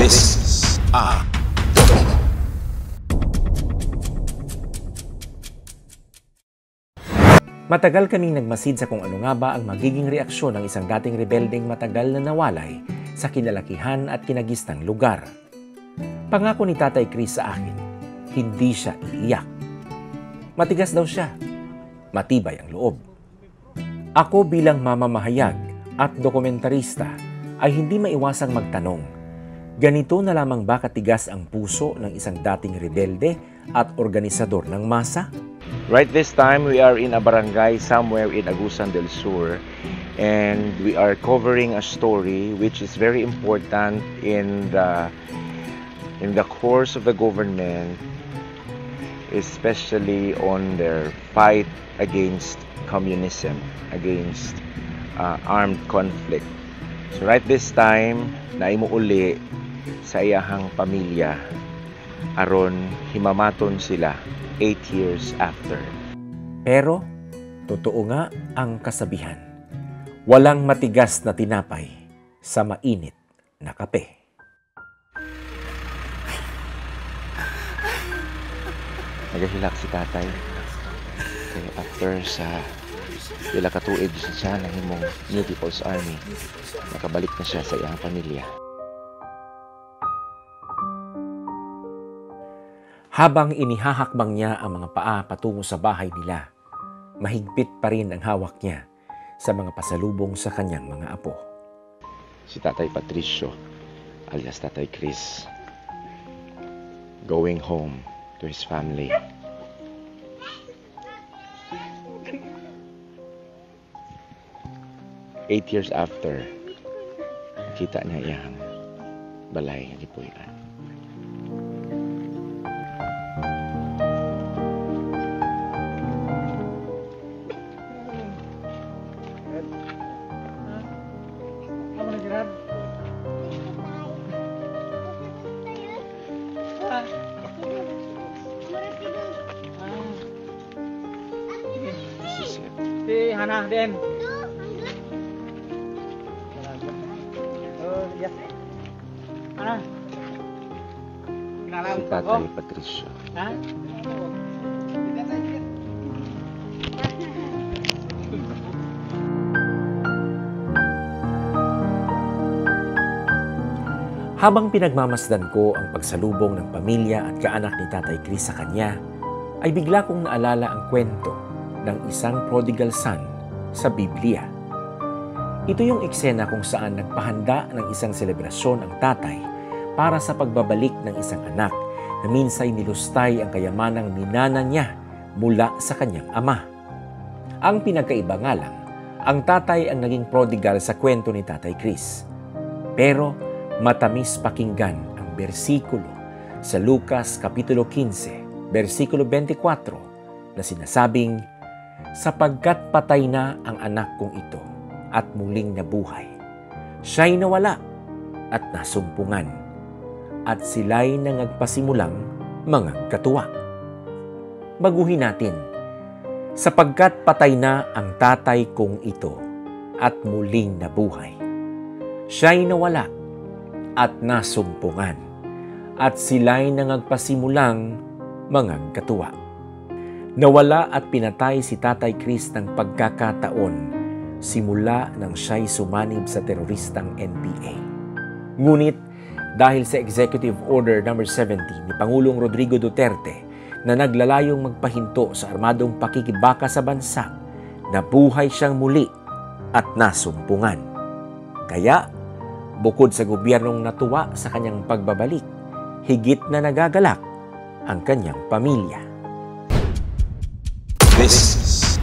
This Matagal kaming nagmasid sa kung ano nga ba ang magiging reaksyon ng isang dating rebeldeng matagal na nawalay sa kinalakihan at kinagistang lugar. Pangako ni Tatay Chris sa akin, hindi siya iiyak. Matigas daw siya, matibay ang loob. Ako bilang mamamahayag at dokumentarista ay hindi maiwasang magtanong, ganito na lamang ba katigas ang puso ng isang dating rebelde at organisador ng masa? Right this time, we are in a barangay somewhere in Agusan del Sur, and we are covering a story which is very important in the course of the government, especially on their fight against communism, against armed conflict. So right this time, naimo uli sa iyahang pamilya aron himamaton sila 8 years after. Pero, totoo nga ang kasabihan. Walang matigas na tinapay sa mainit na kape. Nagahilak si tatay. Kaya after sa pila ka tuig siya ng himong New People's Army, nakabalik na siya sa iyang pamilya. Habang inihahakbang niya ang mga paa patungo sa bahay nila, mahigpit pa rin ang hawak niya sa mga pasalubong sa kanyang mga apo. Si Tatay Patricio, alias Tatay Chris, going home to his family. Eight years after, nakita niya iyang balay ni Puyan. Si Hana din. Oh, yes. Hana. Si Tatay Patricio. Ha? Habang pinagmamasdan ko ang pagsalubong ng pamilya at kaanak ni Tatay Chris sa kanya, ay bigla kong naalala ang kwento ng isang prodigal son sa Biblia. Ito yung eksena kung saan nagpahanda ng isang selebrasyon ang tatay para sa pagbabalik ng isang anak na minsay nilustay ang kayamanang minana niya mula sa kanyang ama. Ang pinagkaiba nga lang, ang tatay ang naging prodigal sa kwento ni Tatay Chris. Pero matamis pakinggan ang bersikulo sa Lucas Kapitulo 15, versikulo 24 na sinasabing, sapagkat patay na ang anak kong ito at muling nabuhay. Siya'y nawala at nasumpungan at sila'y nangagpasimulang mga katuwa. Baguhin natin, sapagkat patay na ang tatay kong ito at muling nabuhay. Siya'y nawala at nasumpungan at sila'y nangagpasimulang mga katuwa. Nawala at pinatay si Tatay Chris ng pagkakataon simula nang siya'y sumanib sa teroristang NPA. Ngunit dahil sa Executive Order No. 70 ni Pangulong Rodrigo Duterte na naglalayong magpahinto sa armadong pakikibaka sa bansa, nabuhay siyang muli at nasumpungan. Kaya, bukod sa gobyernong natuwa sa kanyang pagbabalik, higit na nagagalak ang kanyang pamilya. This